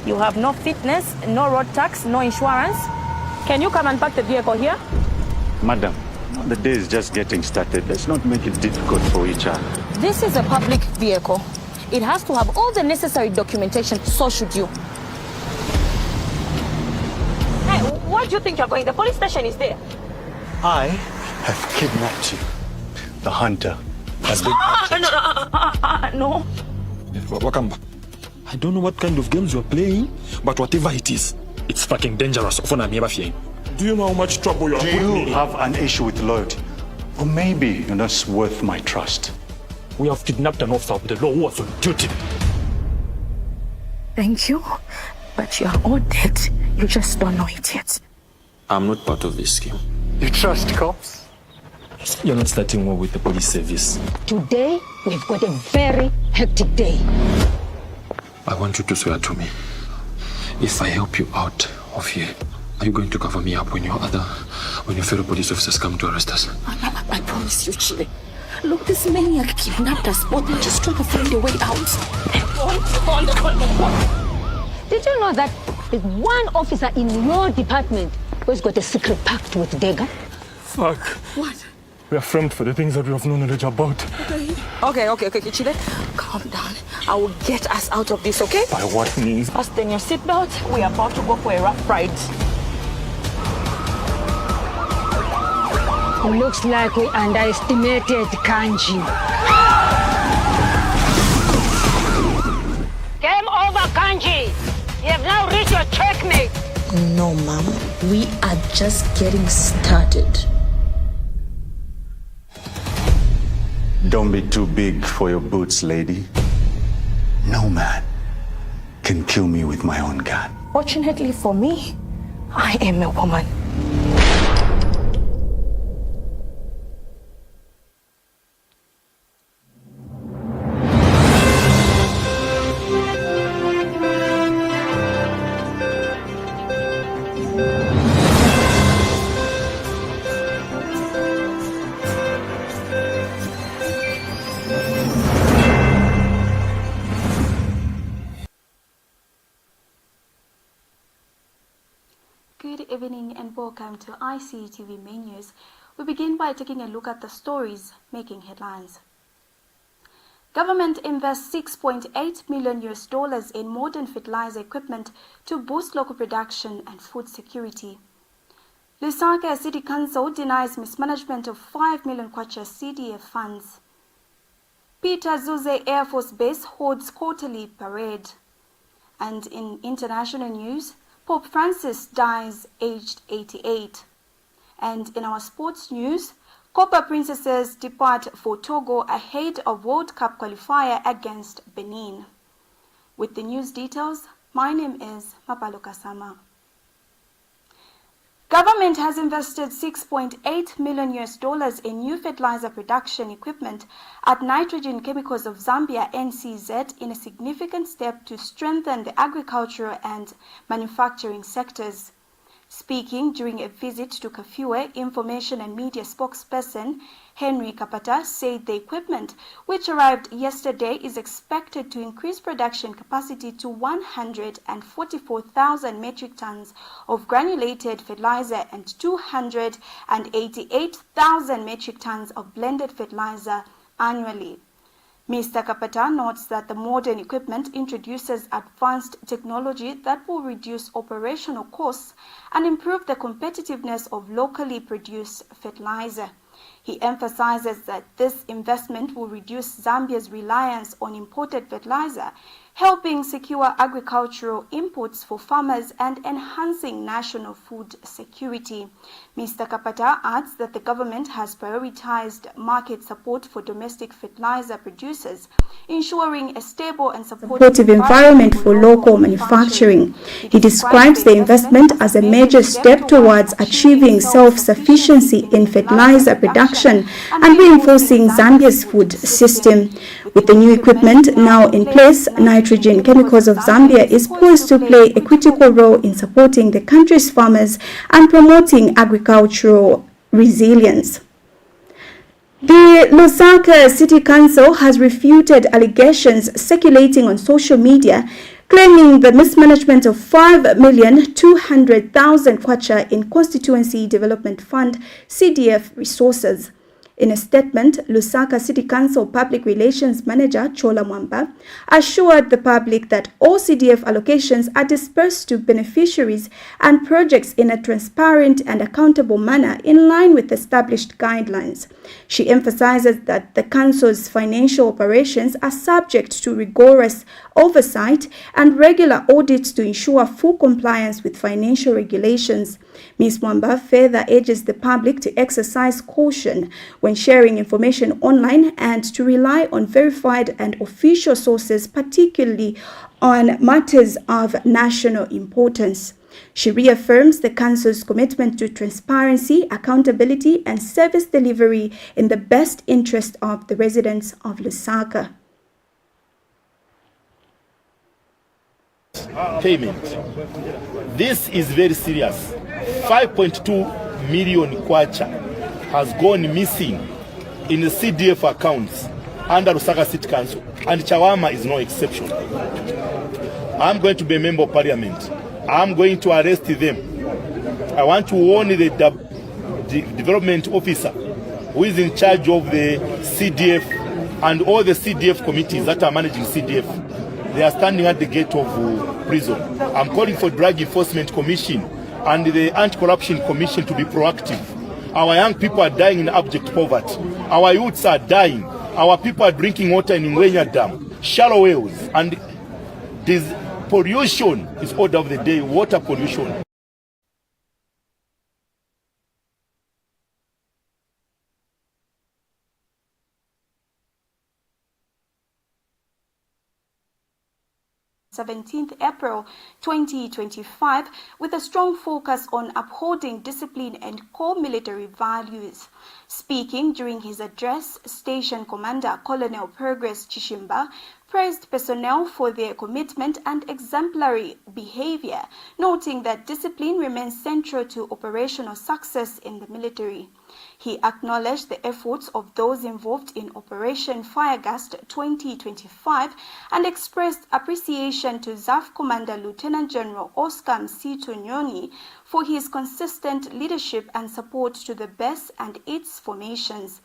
You have no fitness, no road tax, no insurance. Can you come and park the vehicle here? Madam, the day is just getting started. Let's not make it difficult for each other. This is a public vehicle. It has to have all the necessary documentation, so should you. Hey, where do you think you're going? The police station is there. I have kidnapped you. The hunter has been No. Wakamba, I don't know what kind of games you're playing, but whatever it is, it's fucking dangerous. Do you know how much trouble you're putting me in? Do you have an issue with loyalty? Or maybe you're not worth my trust. We have kidnapped an officer of the law who was on duty. Thank you, but you're all dead. You just don't know it yet. I'm not part of this scheme. You trust cops? You're not starting war with the police service. Today, we've got a very hectic day. I want you to swear to me. If I help you out of here, are you going to cover me up when your fellow police officers come to arrest us? I promise you, Chile. Look, this maniac kidnapped us both. We're just trying to find a way out. Did you know that there's one officer in your department who's got a secret pact with Dega? Fuck. What? We are framed for the things that we have no knowledge about. Okay, Chile. Calm down. I will get us out of this, okay? By what means? Fasten your seatbelt. We are about to go for a rough ride. Looks like we underestimated Kanji. Game over, Kanji. You have now reached your checkmate. No, Mom. We are just getting started. Don't be too big for your boots, lady. No man can kill me with my own gun. Fortunately for me, I am a woman. Good evening and welcome to ICU TV main news. We begin by taking a look at the stories making headlines. Government invests $6.8 million in modern fertilizer equipment to boost local production and food security. Lusaka City Council denies mismanagement of 5 million Kwacha CDF funds. Peter Zuze Air Force Base holds quarterly parade. And in international news, Pope Francis dies aged 88. And in our sports news, Copper Princesses depart for Togo ahead of World Cup qualifier against Benin. With the news details, my name is Mapalo Kasama. Government has invested $6.8 million in new fertilizer production equipment at Nitrogen Chemicals of Zambia NCZ in a significant step to strengthen the agricultural and manufacturing sectors. Speaking during a visit to Kafue, information and media spokesperson Henry Kapata said the equipment, which arrived yesterday, is expected to increase production capacity to 144,000 metric tons of granulated fertilizer and 288,000 metric tons of blended fertilizer annually. Mr. Kapata notes that the modern equipment introduces advanced technology that will reduce operational costs and improve the competitiveness of locally produced fertilizer. He emphasizes that this investment will reduce Zambia's reliance on imported fertilizer, helping secure agricultural inputs for farmers and enhancing national food security. Mr. Kapata adds that the government has prioritized market support for domestic fertilizer producers, ensuring a stable and supportive environment for local manufacturing. He describes the investment as a major step towards achieving self-sufficiency in fertilizer production and reinforcing Zambia's food system. With the new equipment now in place, Nitrogen Chemicals of Zambia is poised to play a critical role in supporting the country's farmers and promoting agricultural resilience. The Lusaka City Council has refuted allegations circulating on social media claiming the mismanagement of 5,200,000 Kwacha in Constituency Development Fund CDF resources. In a statement, Lusaka City Council Public Relations Manager Chola Mwamba assured the public that all CDF allocations are dispersed to beneficiaries and projects in a transparent and accountable manner in line with established guidelines. She emphasizes that the Council's financial operations are subject to rigorous oversight and regular audits to ensure full compliance with financial regulations. Ms. Mwamba further urges the public to exercise caution when sharing information online and to rely on verified and official sources, particularly on matters of national importance. She reaffirms the Council's commitment to transparency, accountability, and service delivery in the best interest of the residents of Lusaka. Payment. This is very serious. 5.2 million Kwacha has gone missing in the CDF accounts under Lusaka City Council, and Chawama is no exception. I'm going to be a member of parliament. I'm going to arrest them. I want to warn the development officer who is in charge of the CDF and all the CDF committees that are managing CDF. They are standing at the gate of prison. I'm calling for Drug Enforcement Commission and the Anti-Corruption Commission to be proactive. Our young people are dying in abject poverty. Our youths are dying. Our people are drinking water in Ngwenya Dam, shallow wells, and this pollution is order of the day, water pollution. April 2025, with a strong focus on upholding discipline and core military values. Speaking during his address, Station Commander Colonel Progress Chishimba praised personnel for their commitment and exemplary behavior, noting that discipline remains central to operational success in the military. He acknowledged the efforts of those involved in Operation Firegast 2025 and expressed appreciation to ZAF Commander Lieutenant General Oscar Msito Nyoni for his consistent leadership and support to the BES and its formations.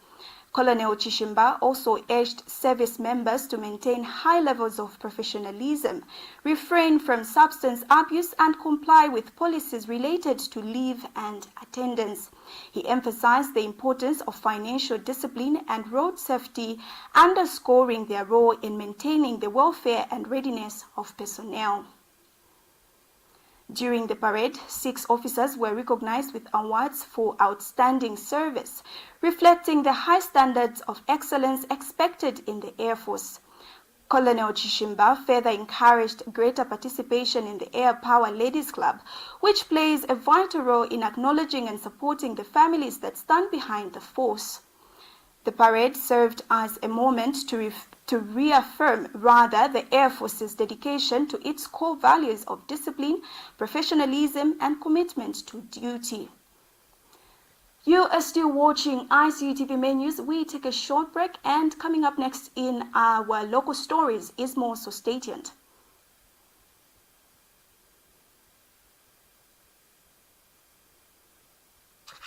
Colonel Chishimba also urged service members to maintain high levels of professionalism, refrain from substance abuse, and comply with policies related to leave and attendance. He emphasized the importance of financial discipline and road safety, underscoring their role in maintaining the welfare and readiness of personnel. During the parade, 6 officers were recognized with awards for outstanding service, reflecting the high standards of excellence expected in the Air Force. Colonel Chishimba further encouraged greater participation in the Air Power Ladies Club, which plays a vital role in acknowledging and supporting the families that stand behind the force. The parade served as a moment to reaffirm the Air Force's dedication to its core values of discipline, professionalism, and commitment to duty. You are still watching ICU TV main news. We take a short break, and coming up next in our local stories is more, so stay tuned.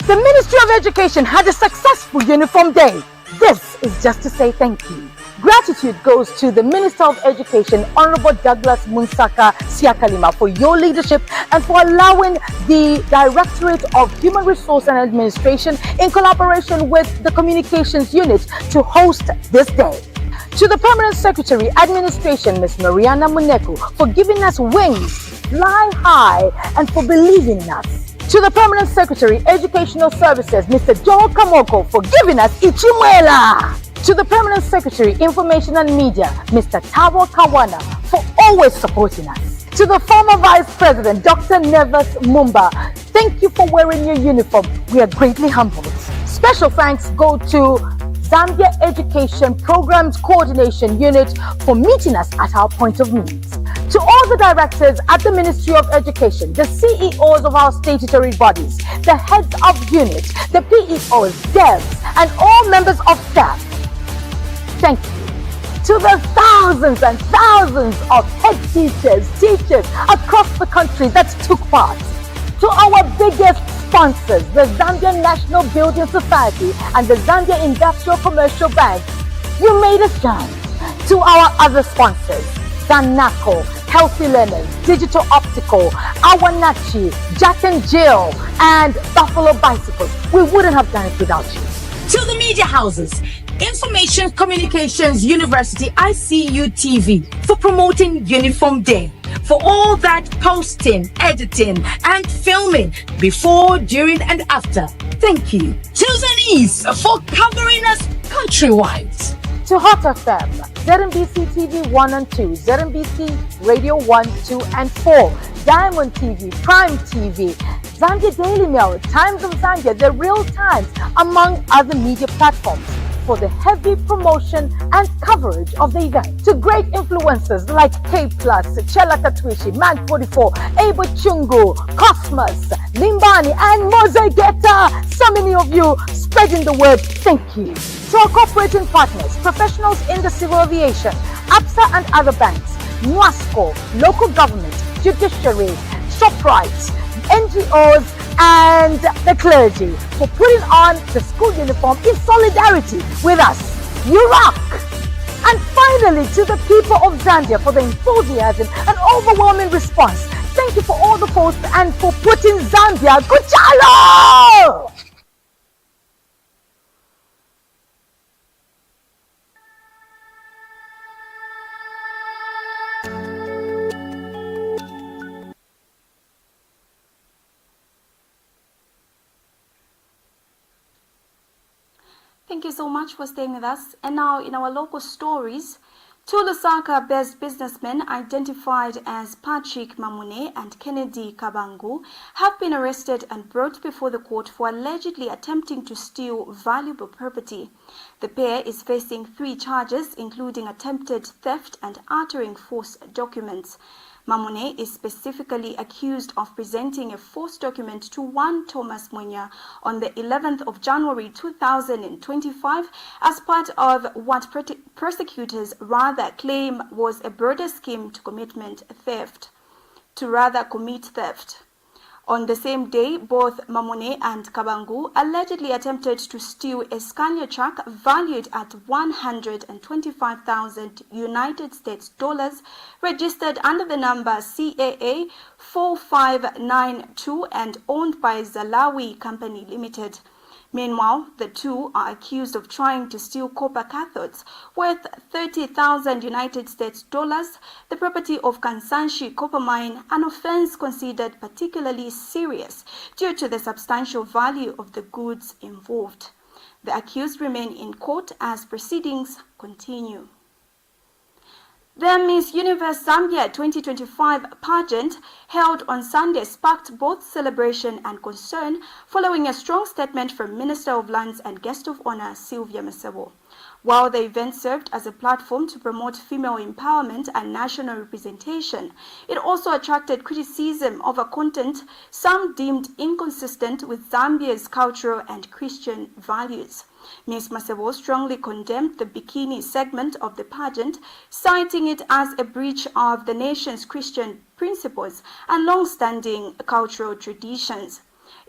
The Ministry of Education had a successful uniform day. This is just to say thank you. Gratitude goes to the Minister of Education, Honorable Douglas Munsaka Siakalima, for your leadership and for allowing the Directorate of Human Resource and Administration, in collaboration with the Communications Unit, to host this day. To the Permanent Secretary, Administration, Ms. Mariana Muneku, for giving us wings, fly high, and for believing in us. To the Permanent Secretary, Educational Services, Mr. Joe Kamoko, for giving us Ichimwela. To the Permanent Secretary, Information and Media, Mr. Tawo Kawana, for always supporting us. To the former Vice President, Dr. Neves Mumba, thank you for wearing your uniform. We are greatly humbled. Special thanks go to Zambia Education Programs Coordination Unit for meeting us at our point of need. To all the directors at the Ministry of Education, the CEOs of our statutory bodies, the heads of units, the PEOs, devs, and all members of staff, thank you. to the thousands and thousands of head teachers across the country that took part, to our biggest sponsors, the Zambian National Building Society and the Zambia Industrial Commercial Bank, you made a stand. To our other sponsors, Zanaco, Healthy Learners, Digital Optical, Awanachi, Jack and Jill, and Buffalo Bicycles, we wouldn't have done it without you. To the media houses, Information Communications University ICU TV for promoting Uniform Day, for all that posting, editing and filming before, during and after. Thank you. To Zenise for covering us countrywide. To Hot FM, ZNBC TV 1 and 2, ZNBC Radio 1, 2 and 4, Diamond TV, Prime TV, Zambia Daily Mail, Times of Zambia, The Real Times, among other media platforms, for the heavy promotion and coverage of the event. To great influencers like K+, Chela Katwishi, Man44, Abo Chungu, Cosmos, Limbani, and Mozegeta. So many of you spreading the word. Thank you. To our cooperating partners, professionals in the civil aviation, APSA and other banks, NWASCO, local government, judiciary, ShopRite, NGOs, and the clergy for putting on the school uniform in solidarity with us. You rock! And finally, to the people of Zambia for the enthusiasm and overwhelming response. Thank you for all the posts and for putting Zambia Kuchalo! Thank you so much for staying with us. And now in our local stories, two Lusaka-based businessmen identified as Patrick Mamune and Kennedy Kabangu have been arrested and brought before the court for allegedly attempting to steal valuable property. The pair is facing 3 charges, including attempted theft and uttering false documents. Mamune is specifically accused of presenting a false document to one Thomas Mwenya on the 11th of January 2025 as part of what prosecutors rather claim was a broader scheme to commit theft. On the same day, both Mamune and Kabangu allegedly attempted to steal a Scania truck valued at 125,000 United States dollars, registered under the number CAA 4592 and owned by Zalawi Company Limited. Meanwhile, the two are accused of trying to steal copper cathodes worth 30,000 United States dollars, the property of Kansanshi Copper Mine, an offense considered particularly serious due to the substantial value of the goods involved. The accused remain in court as proceedings continue. The Miss Universe Zambia 2025 pageant held on Sunday sparked both celebration and concern following a strong statement from Minister of Lands and Guest of Honor Sylvia Masebo. While the event served as a platform to promote female empowerment and national representation, it also attracted criticism over content some deemed inconsistent with Zambia's cultural and Christian values. Ms. Masebo strongly condemned the bikini segment of the pageant, citing it as a breach of the nation's Christian principles and long-standing cultural traditions.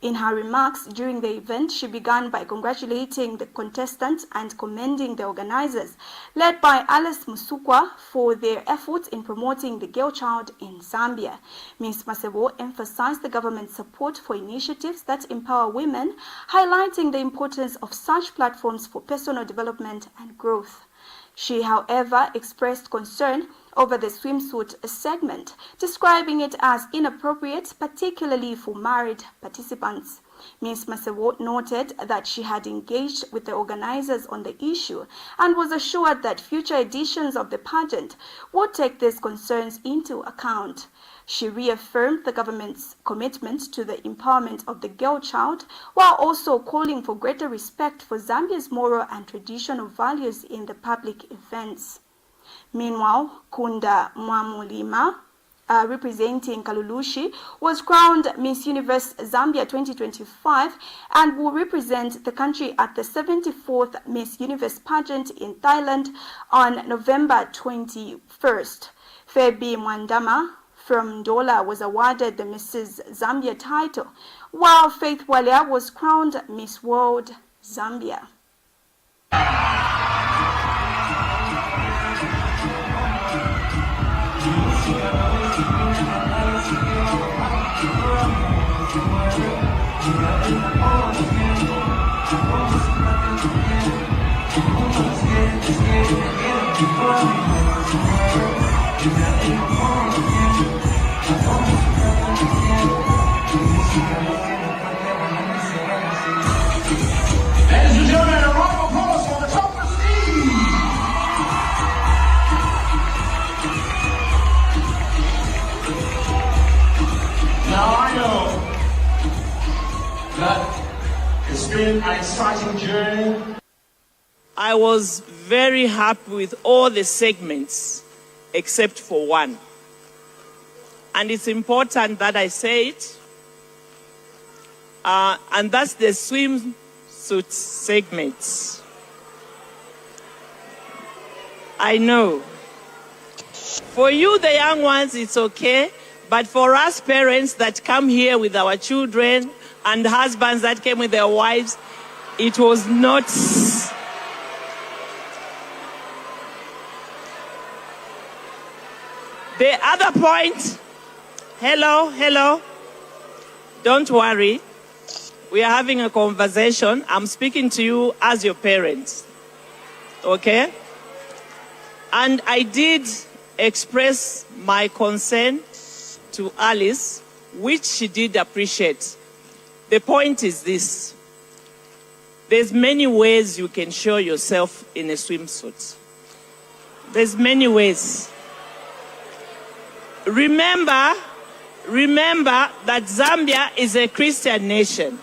In her remarks during the event, she began by congratulating the contestants and commending the organizers, led by Alice Musukwa, for their efforts in promoting the girl child in Zambia. Ms. Masebo emphasized the government's support for initiatives that empower women, highlighting the importance of such platforms for personal development and growth. She, however, expressed concern over the swimsuit segment, describing it as inappropriate, particularly for married participants. Ms. Masebo noted that she had engaged with the organizers on the issue and was assured that future editions of the pageant would take these concerns into account. She reaffirmed the government's commitment to the empowerment of the girl child, while also calling for greater respect for Zambia's moral and traditional values in the public events. Meanwhile, Kunda Mwamulima, representing Kalulushi, was crowned Miss Universe Zambia 2025 and will represent the country at the 74th Miss Universe pageant in Thailand on November 21st. Febi Mwandama from Ndola was awarded the Mrs. Zambia title, while Faith Walia was crowned Miss World Zambia. Ladies and gentlemen, a round of applause for the top of the stage. Now I know that it's been an exciting journey. I was very happy with all the segments except for one. And it's important that I say it. And that's the swimsuit segment. I know. For you, the young ones, it's okay. But for us parents that come here with our children and husbands that came with their wives, it was not. The other point, hello, don't worry. We are having a conversation. I'm speaking to you as your parents, okay? And I did express my concern to Alice, which she did appreciate. The point is this. There's many ways you can show yourself in a swimsuit. There's many ways. Remember that Zambia is a Christian nation.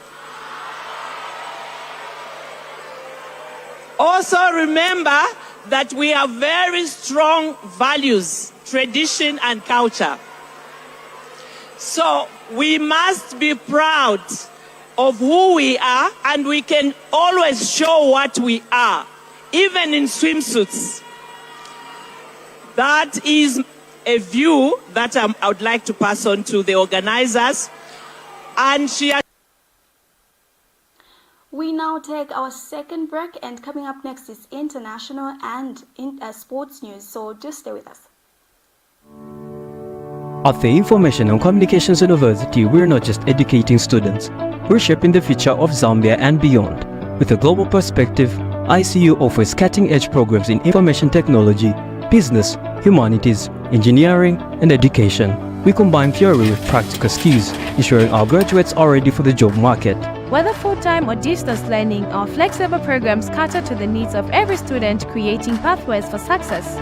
Also remember that we have very strong values, tradition, and culture. So we must be proud of who we are, and we can always show what we are, even in swimsuits. That is a view that I would like to pass on to the organizers. And We now take our second break, and coming up next is international and sports news. So just stay with us. At the Information and Communications University, we're not just educating students, we're shaping the future of Zambia and beyond. With a global perspective, ICU offers cutting-edge programs in information technology, business, humanities, engineering, and education. We combine theory with practical skills, ensuring our graduates are ready for the job market. Whether full-time or distance learning, our flexible programs cater to the needs of every student, creating pathways for success.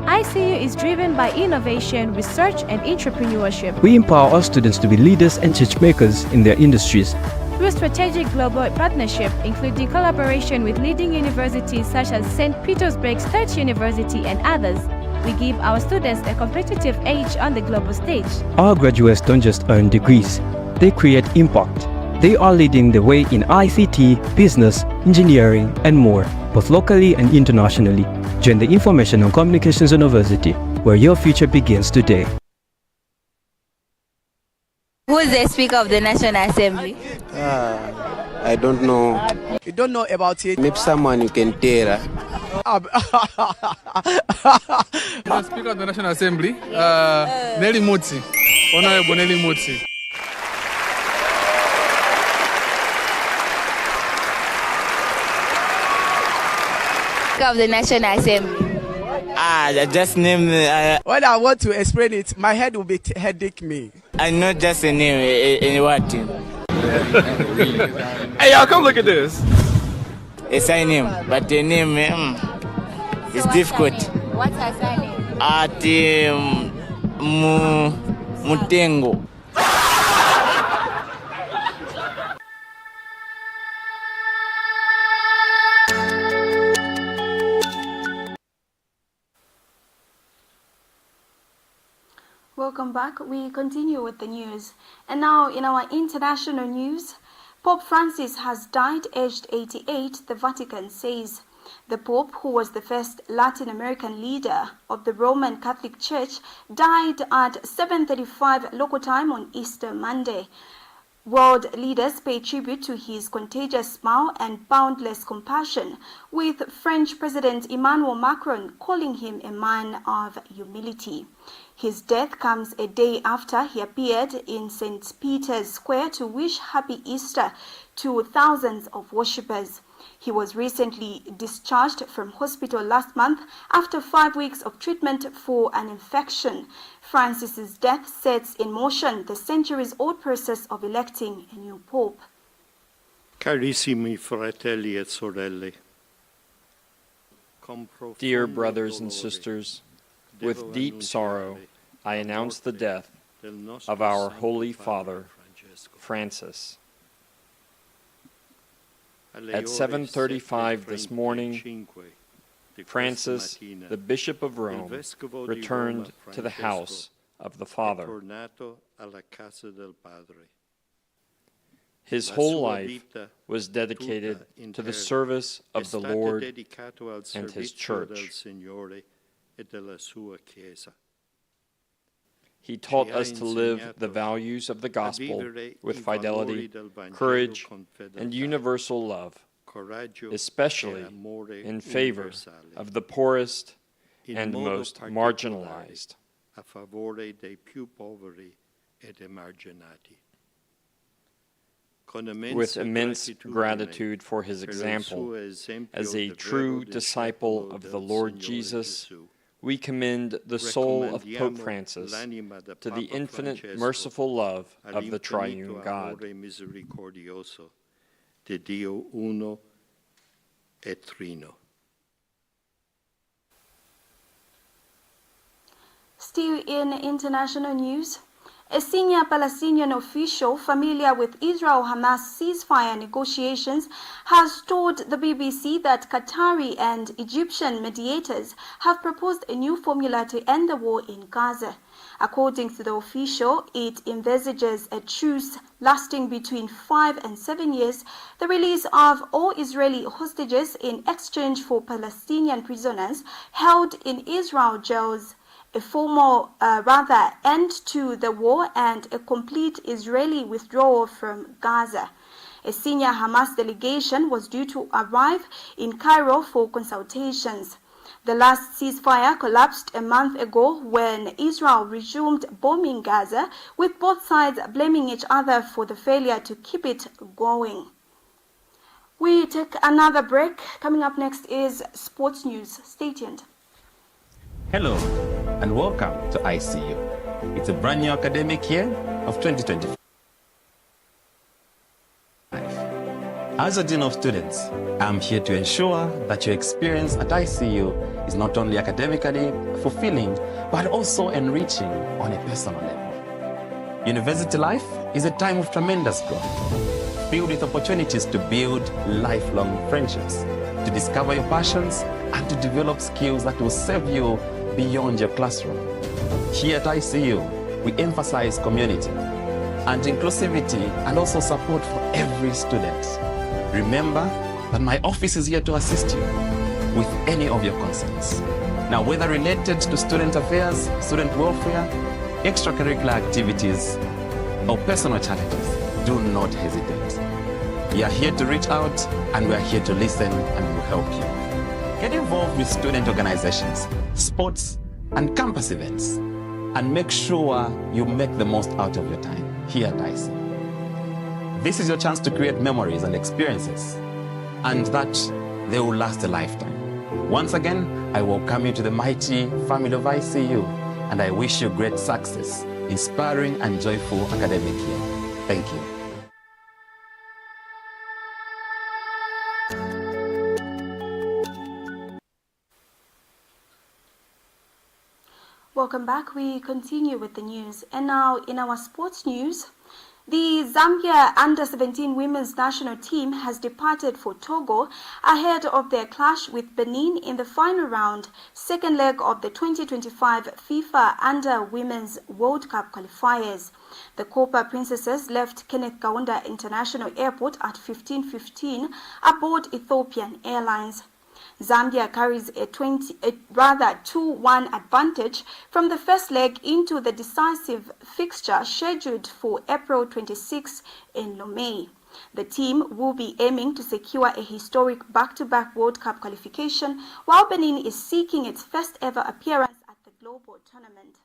ICU is driven by innovation, research, and entrepreneurship. We empower our students to be leaders and change makers in their industries. Through strategic global partnership, including collaboration with leading universities such as St. Petersburg State University and others, we give our students a competitive edge on the global stage. Our graduates don't just earn degrees, they create impact. They are leading the way in ICT, business, engineering, and more, both locally and internationally. Join the Information and Communications University, where your future begins today. Who is the Speaker of the National Assembly? I don't know. You don't know about it? Maybe someone you can tell. The Speaker of the National Assembly, Nelly Mutsi. Honorable Nelly Mutsi. Of the National Assembly. Just name. When I want to explain it, my head will be headache me. I know just a name. In what? Hey, y'all, come look at this. It's a name, but the name is difficult. What's her surname? Mutengo. Welcome back. We continue with the news. And now in our international news, Pope Francis has died aged 88, the Vatican says. The Pope, who was the first Latin American leader of the Roman Catholic Church, died at 7:35 local time on Easter Monday. World leaders pay tribute to his contagious smile and boundless compassion, with French President Emmanuel Macron calling him a man of humility. His death comes a day after he appeared in St. Peter's Square to wish Happy Easter to thousands of worshippers. He was recently discharged from hospital last month after 5 weeks of treatment for an infection. Francis's death sets in motion the centuries-old process of electing a new pope. Carissimi fratelli e sorelle. Dear brothers and sisters, with deep sorrow, I announce the death of our Holy Father, Francis. At 7:35 this morning, Francis, the Bishop of Rome, returned to the house of the Father. His whole life was dedicated to the service of the Lord and His Church. He taught us to live the values of the gospel with fidelity, courage, and universal love, especially in favor of the poorest and most marginalized. With immense gratitude for his example, as a true disciple of the Lord Jesus, we commend the soul of Pope Francis to the infinite merciful love of the triune God. Still in international news, a senior Palestinian official familiar with Israel-Hamas ceasefire negotiations has told the BBC that Qatari and Egyptian mediators have proposed a new formula to end the war in Gaza. According to the official, it envisages a truce lasting between 5 and 7 years, the release of all Israeli hostages in exchange for Palestinian prisoners held in Israel jails, a formal end to the war, and a complete Israeli withdrawal from Gaza. A senior Hamas delegation was due to arrive in Cairo for consultations. The last ceasefire collapsed a month ago when Israel resumed bombing Gaza, with both sides blaming each other for the failure to keep it going. We take another break. Coming up next is sports news. Stay tuned. Hello and welcome to ICU. It's a brand new academic year of 2025. As a Dean of Students, I'm here to ensure that your experience at ICU is not only academically fulfilling, but also enriching on a personal level. University life is a time of tremendous growth, filled with opportunities to build lifelong friendships, to discover your passions, and to develop skills that will serve you beyond your classroom. Here at ICU, we emphasize community and inclusivity and also support for every student. Remember that my office is here to assist you with any of your concerns. Now, whether related to student affairs, student welfare, extracurricular activities, or personal challenges, do not hesitate. We are here to reach out and we are here to listen and will help you. Get involved with student organizations, sports, and campus events, and make sure you make the most out of your time here at ICU. This is your chance to create memories and experiences, and that they will last a lifetime. Once again, I welcome you to the mighty family of ICU, and I wish you great success, inspiring and joyful academic year. Thank you. Welcome back. We continue with the news. And now in our sports news, The Zambia Under-17 women's national team has departed for Togo ahead of their clash with Benin in the final round, second leg of the 2025 FIFA Under Women's World Cup qualifiers. The Copa Princesses left Kenneth Kaunda International Airport at 15:15 aboard Ethiopian Airlines. Zambia carries a 2-1 advantage from the first leg into the decisive fixture scheduled for April 26 in Lomé. The team will be aiming to secure a historic back-to-back World Cup qualification, while Benin is seeking its first ever appearance at the global tournament.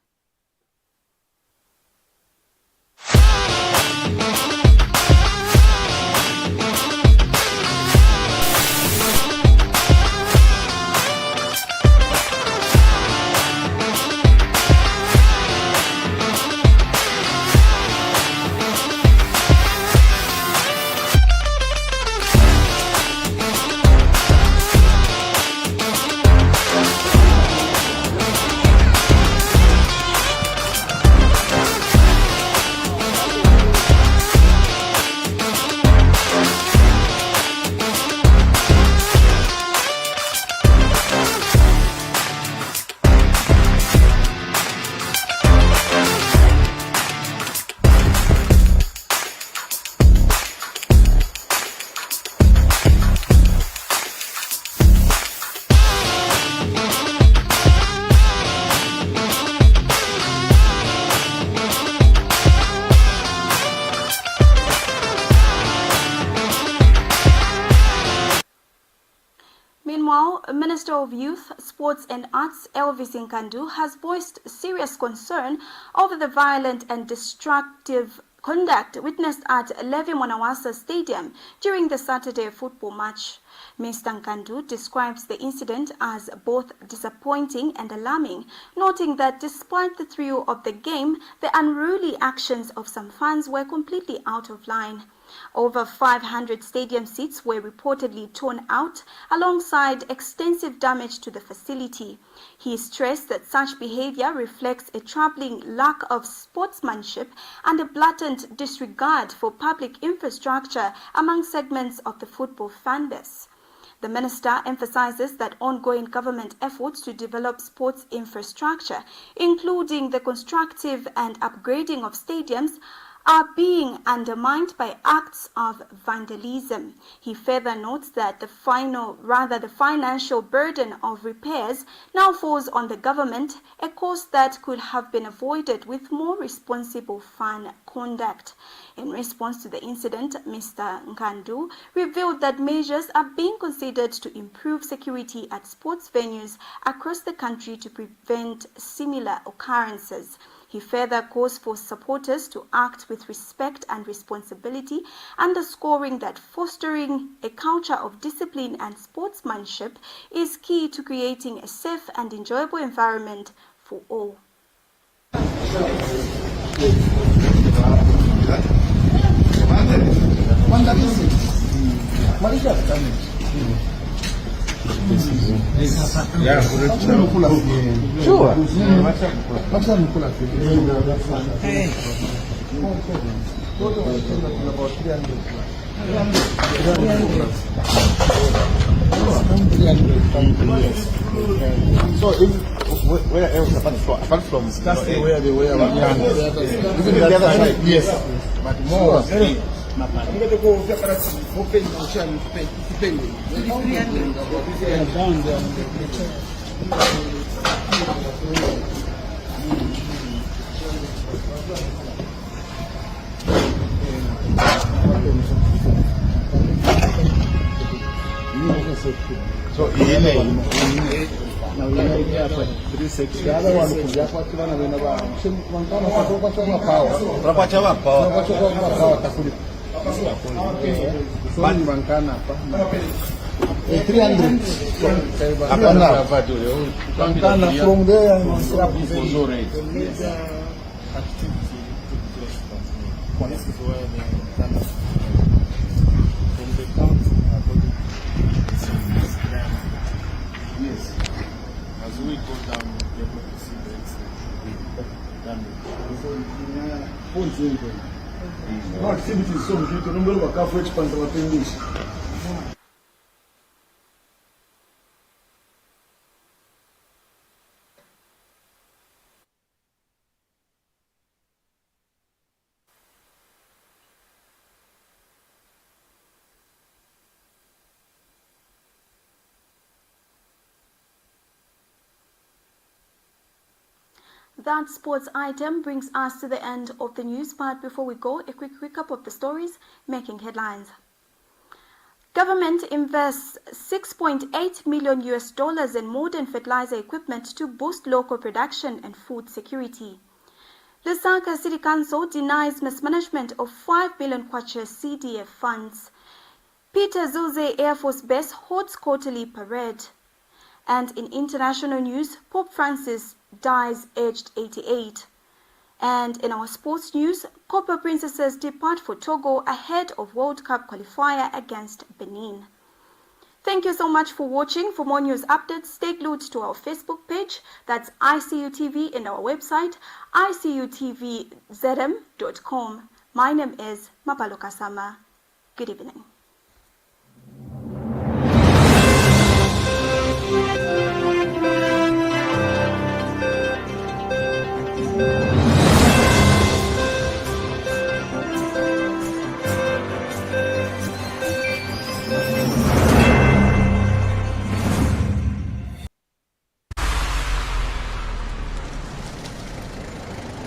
Meanwhile, Minister of Youth, Sports and Arts Elvis Nkandu has voiced serious concern over the violent and destructive conduct witnessed at Levi Mwanawasa Stadium during the Saturday football match. Mr. Nkandu describes the incident as both disappointing and alarming, noting that despite the thrill of the game, the unruly actions of some fans were completely out of line. Over 500 stadium seats were reportedly torn out, alongside extensive damage to the facility. He stressed that such behavior reflects a troubling lack of sportsmanship and a blatant disregard for public infrastructure among segments of the football fan base. The minister emphasizes that ongoing government efforts to develop sports infrastructure, including the constructive and upgrading of stadiums, are being undermined by acts of vandalism. He further notes that the financial burden of repairs now falls on the government, a cost that could have been avoided with more responsible fan conduct. In response to the incident, Mr. Nkandu revealed that measures are being considered to improve security at sports venues across the country to prevent similar occurrences. He further calls for supporters to act with respect and responsibility, underscoring that fostering a culture of discipline and sportsmanship is key to creating a safe and enjoyable environment for all. Yeah, sure. Hey. So where else apart from that's where they were even the other side? Yes, but more. So the other one is from there yes, as we go down, you're going to see the extent. No activity so mjito nombelo bakafu expansa watendishi. That sports item brings us to the end of the news part. Before we go, a quick recap of the stories making headlines. Government invests $6.8 million in modern fertilizer equipment to boost local production and food security. Lusaka City Council denies mismanagement of 5 billion Kwacha CDF funds. Peter Zuze Air Force Base holds quarterly parade. And in international news, Pope Francis dies aged 88. And in our sports news, Copper Princesses depart for Togo ahead of World Cup qualifier against Benin. Thank you so much for watching. For more news updates, stay glued to our Facebook page, that's ICU TV, and our website, icutv.com. My name is Mapalo Kasama. Good evening.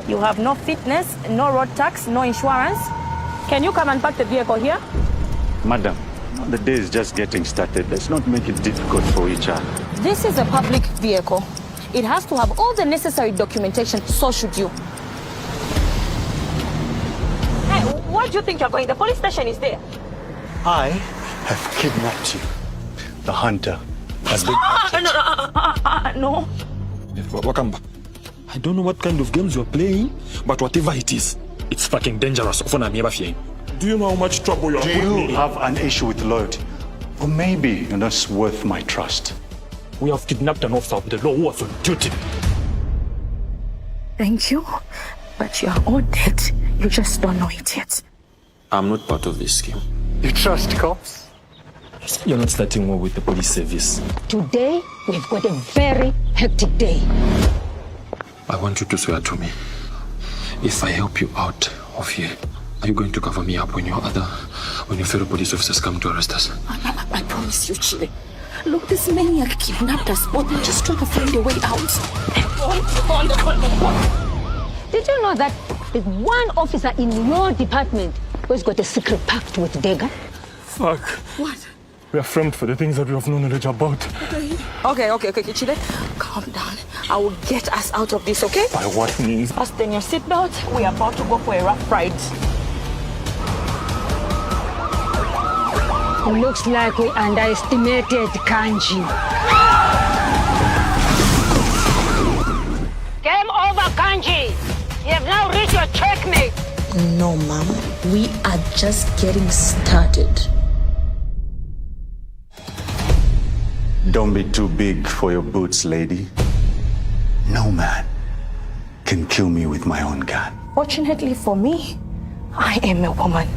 You have no fitness, no road tax, no insurance. Can you come and park the vehicle here? Madam, the day is just getting started. Let's not make it difficult for each other. This is a public vehicle. It has to have all the necessary documentation, so should you. Hey, where do you think you're going? The police station is there. I have kidnapped you. The hunter has been... No. Wakamba, I don't know what kind of games you're playing, but whatever it is, it's fucking dangerous. Do you know how much trouble you're putting me in? Do you have an issue with loyalty? Or maybe you're not worth my trust. We have kidnapped an officer of the law who was on duty. Thank you, but you are all dead. You just don't know it yet. I'm not part of this scheme. You trust cops? You're not starting war with the police service. Today, we've got a very hectic day. I want you to swear to me. If I help you out of here, are you going to cover me up when your fellow police officers come to arrest us? I promise you, Chile. Look, this maniac kidnapped us both. We're just trying to find a way out. Did you know that there's one officer in your department who's got a secret pact with Dega? Fuck. What? We are framed for the things that we have no knowledge about. Okay, Chile. Calm down. I will get us out of this, okay? By what means? Fasten your seatbelt. We are about to go for a rough ride. Looks like we underestimated Kanji. Game over, Kanji. You have now reached your checkmate. No, Mom. We are just getting started. Don't be too big for your boots, lady. No man can kill me with my own gun. Fortunately for me, I am a woman.